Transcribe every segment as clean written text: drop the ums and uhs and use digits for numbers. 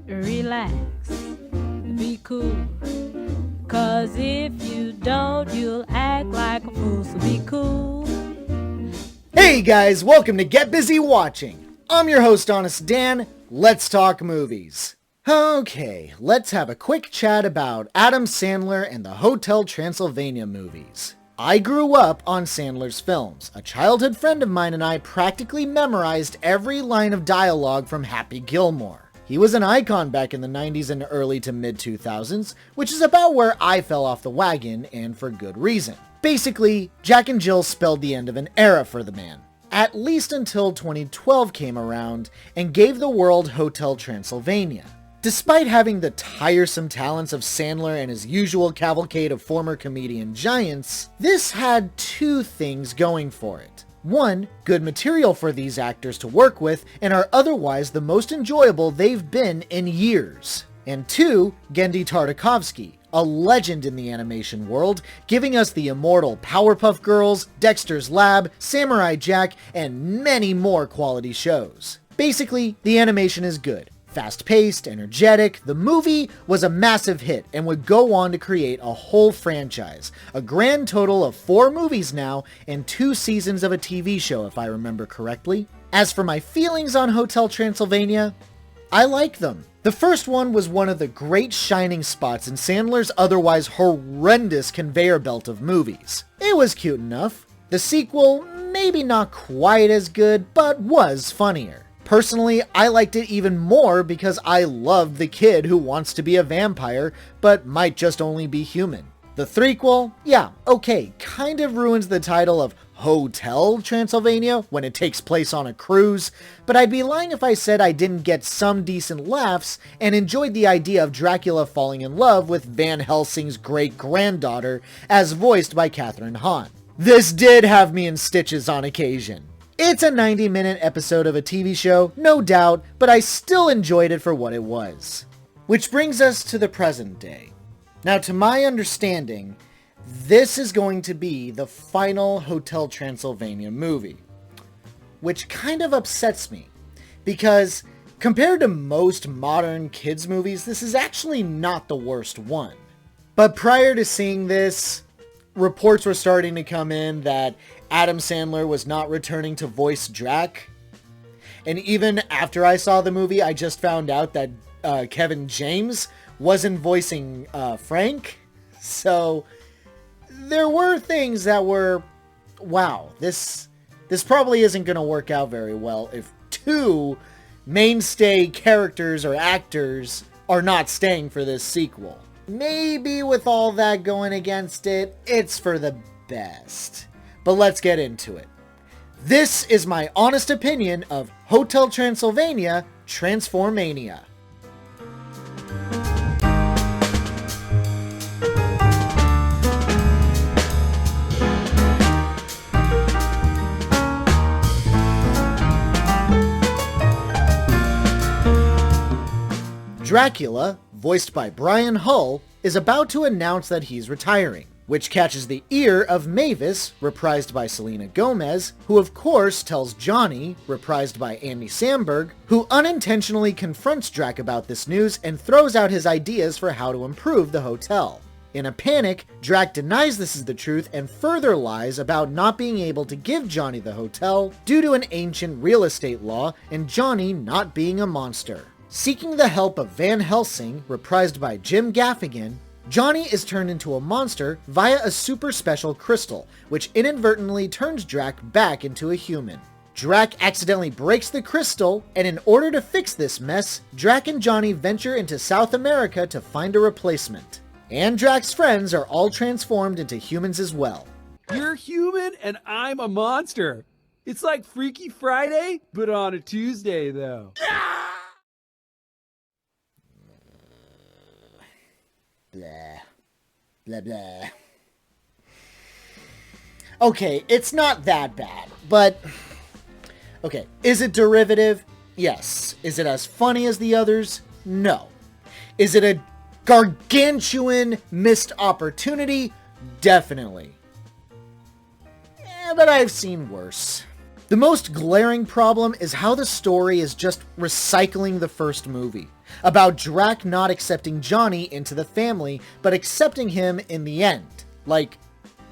relax, be cool. Cause if you don't, you'll act like a fool, so be cool. Hey guys, welcome to Get Busy Watching. I'm your host, Honest Dan. Let's talk movies. Okay, let's have a quick chat about Adam Sandler and the Hotel Transylvania movies. I grew up on Sandler's films. A childhood friend of mine and I practically memorized every line of dialogue from Happy Gilmore. He was an icon back in the 90s and early to mid 2000s, which is about where I fell off the wagon, and for good reason. Basically, Jack and Jill spelled the end of an era for the man. At least until 2012 came around and gave the world Hotel Transylvania. Despite having the tiresome talents of Sandler and his usual cavalcade of former comedian giants, this had two things going for it. One, good material for these actors to work with and are otherwise the most enjoyable they've been in years. And two, Genndy Tartakovsky, a legend in the animation world, giving us the immortal Powerpuff Girls, Dexter's Lab, Samurai Jack, and many more quality shows. Basically, the animation is good. Fast-paced, energetic, the movie was a massive hit and would go on to create a whole franchise. A grand total of 4 movies now and 2 seasons of a TV show, if I remember correctly. As for my feelings on Hotel Transylvania, I like them. The first one was one of the great shining spots in Sandler's otherwise horrendous conveyor belt of movies. It was cute enough. The sequel, maybe not quite as good, but was funnier. Personally, I liked it even more because I loved the kid who wants to be a vampire, but might just only be human. The threequel, yeah, okay, kind of ruins the title of Hotel Transylvania when it takes place on a cruise, but I'd be lying if I said I didn't get some decent laughs and enjoyed the idea of Dracula falling in love with Van Helsing's great-granddaughter, as voiced by Kathryn Hahn. This did have me in stitches on occasion. It's a 90-minute episode of a TV show, no doubt, but I still enjoyed it for what it was. Which brings us to the present day. Now, to my understanding, this is going to be the final Hotel Transylvania movie. Which kind of upsets me, because compared to most modern kids' movies, this is actually not the worst one. But prior to seeing this, reports were starting to come in that Adam Sandler was not returning to voice Drac. And even after I saw the movie, I just found out that Kevin James wasn't voicing Frank. So there were things that were, wow, this probably isn't going to work out very well if 2 mainstay characters or actors are not staying for this sequel. Maybe with all that going against it, it's for the best. But let's get into it. This is my honest opinion of Hotel Transylvania, TRANSFORMANIA. Dracula, voiced by Brian Hull, is about to announce that he's retiring, which catches the ear of Mavis, reprised by Selena Gomez, who of course tells Johnny, reprised by Andy Samberg, who unintentionally confronts Drac about this news and throws out his ideas for how to improve the hotel. In a panic, Drac denies this is the truth and further lies about not being able to give Johnny the hotel due to an ancient real estate law and Johnny not being a monster. Seeking the help of Van Helsing, reprised by Jim Gaffigan, Johnny is turned into a monster via a super special crystal, which inadvertently turns Drac back into a human. Drac accidentally breaks the crystal, and in order to fix this mess, Drac and Johnny venture into South America to find a replacement. And Drac's friends are all transformed into humans as well. You're human and I'm a monster. It's like Freaky Friday, but on a Tuesday though. Blah. Blah, blah. Okay, it's not that bad, but... Okay, is it derivative? Yes. Is it as funny as the others? No. Is it a gargantuan missed opportunity? Definitely. But I've seen worse. The most glaring problem is how the story is just recycling the first movie, about Drac not accepting Johnny into the family, but accepting him in the end. Like,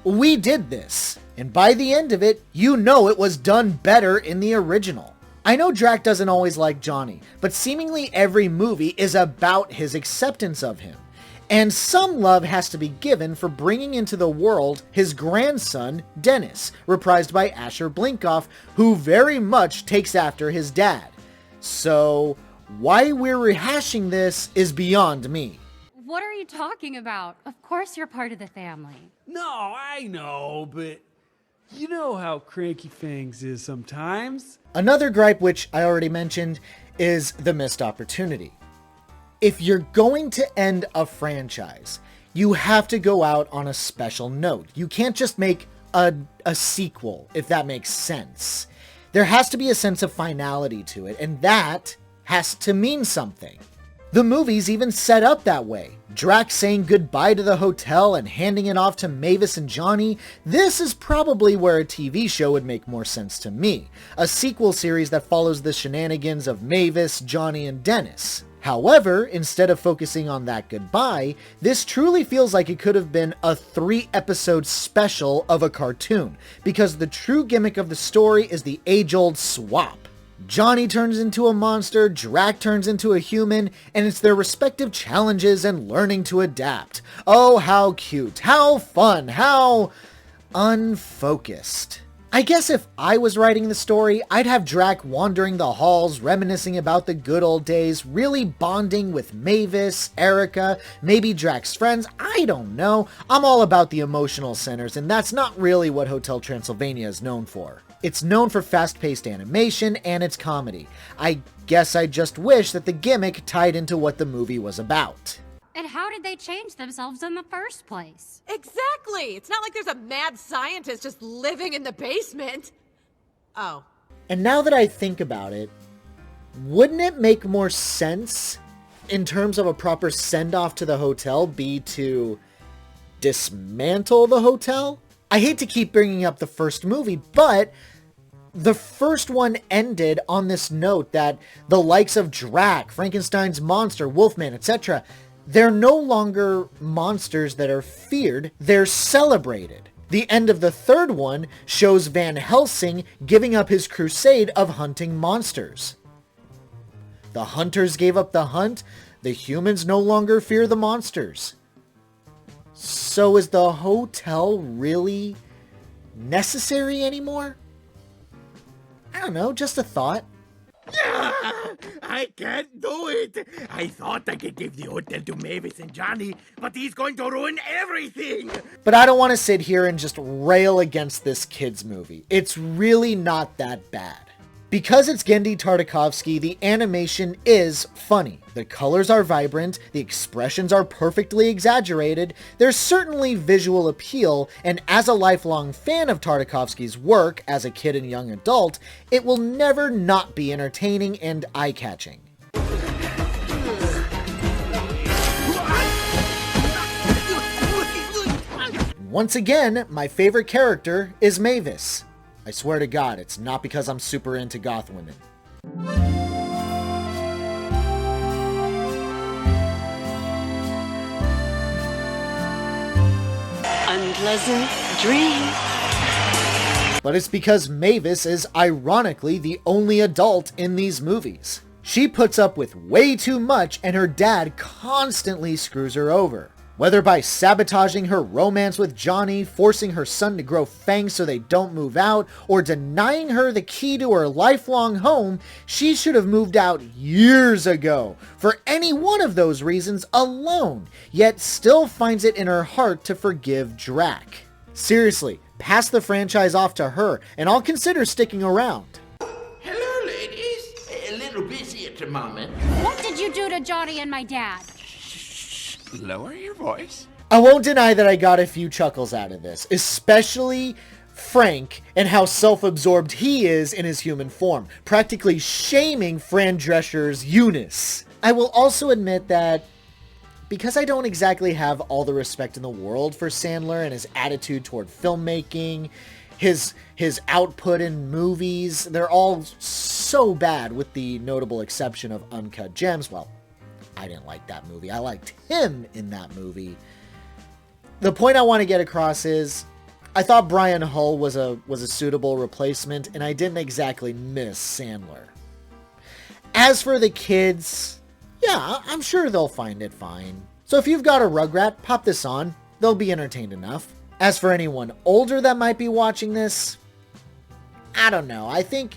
we did this, and by the end of it, you know it was done better in the original. I know Drac doesn't always like Johnny, but seemingly every movie is about his acceptance of him. And some love has to be given for bringing into the world his grandson, Dennis, reprised by Asher Blinkoff, who very much takes after his dad. So, why we're rehashing this is beyond me. What are you talking about? Of course you're part of the family. No, I know, but you know how cranky Fangs is sometimes. Another gripe, which I already mentioned, is the missed opportunity. If you're going to end a franchise, you have to go out on a special note. You can't just make a sequel, if that makes sense. There has to be a sense of finality to it, and that has to mean something. The movie's even set up that way. Drac saying goodbye to the hotel and handing it off to Mavis and Johnny. This is probably where a TV show would make more sense to me. A sequel series that follows the shenanigans of Mavis, Johnny, and Dennis. However, instead of focusing on that goodbye, this truly feels like it could have been a 3-episode special of a cartoon, because the true gimmick of the story is the age-old swap. Johnny turns into a monster, Drac turns into a human, and it's their respective challenges and learning to adapt. Oh, how cute, how fun, how unfocused. I guess if I was writing the story, I'd have Drac wandering the halls, reminiscing about the good old days, really bonding with Mavis, Erica, maybe Drac's friends, I don't know. I'm all about the emotional centers, and that's not really what Hotel Transylvania is known for. It's known for fast-paced animation and its comedy. I guess I just wish that the gimmick tied into what the movie was about. And how did they change themselves in the first place? Exactly! It's not like there's a mad scientist just living in the basement. Oh. And now that I think about it, wouldn't it make more sense in terms of a proper send-off to the hotel be to dismantle the hotel? I hate to keep bringing up the first movie, but the first one ended on this note that the likes of Drac, Frankenstein's monster, Wolfman, etc., they're no longer monsters that are feared, they're celebrated. The end of the third one shows Van Helsing giving up his crusade of hunting monsters. The hunters gave up the hunt, the humans no longer fear the monsters. So is the hotel really necessary anymore? I don't know, just a thought. I can't do it. I thought I could give the hotel to Mavis and Johnny, but he's going to ruin everything. But I don't want to sit here and just rail against this kids movie. It's really not that bad. Because it's Genndy Tartakovsky, the animation is funny. The colors are vibrant, the expressions are perfectly exaggerated, there's certainly visual appeal, and as a lifelong fan of Tartakovsky's work as a kid and young adult, it will never not be entertaining and eye-catching. Once again, my favorite character is Mavis. I swear to God, it's not because I'm super into goth women. Unpleasant dreams. But it's because Mavis is ironically the only adult in these movies. She puts up with way too much and her dad constantly screws her over. Whether by sabotaging her romance with Johnny, forcing her son to grow fangs so they don't move out, or denying her the key to her lifelong home, she should have moved out years ago, for any one of those reasons alone, yet still finds it in her heart to forgive Drac. Seriously, pass the franchise off to her, and I'll consider sticking around. Hello, ladies. A little busy at the moment. What did you do to Johnny and my dad? Lower your voice. I won't deny that I got a few chuckles out of this, especially Frank and how self-absorbed he is in his human form, practically shaming Fran Drescher's Eunice. I will also admit that because I don't exactly have all the respect in the world for Sandler and his attitude toward filmmaking, his output in movies, they're all so bad with the notable exception of Uncut Gems. Well, I didn't like that movie. I liked him in that movie. The point I want to get across is I thought Brian Hull was a suitable replacement, and I didn't exactly miss Sandler. As for the kids, yeah, I'm sure they'll find it fine. So if you've got a Rugrat, pop this on. They'll be entertained enough. As for anyone older that might be watching this, I don't know. I think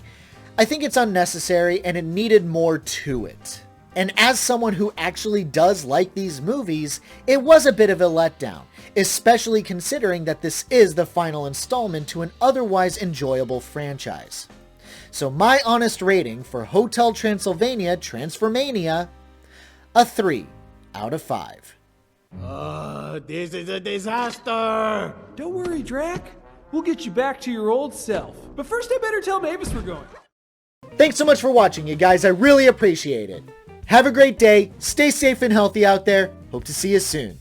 it's unnecessary and it needed more to it. And as someone who actually does like these movies, it was a bit of a letdown, especially considering that this is the final installment to an otherwise enjoyable franchise. So my honest rating for Hotel Transylvania Transformania, a 3 out of 5. This is a disaster! Don't worry, Drac. We'll get you back to your old self. But first I better tell Mavis we're going. Thanks so much for watching, you guys. I really appreciate it. Have a great day. Stay safe and healthy out there. Hope to see you soon.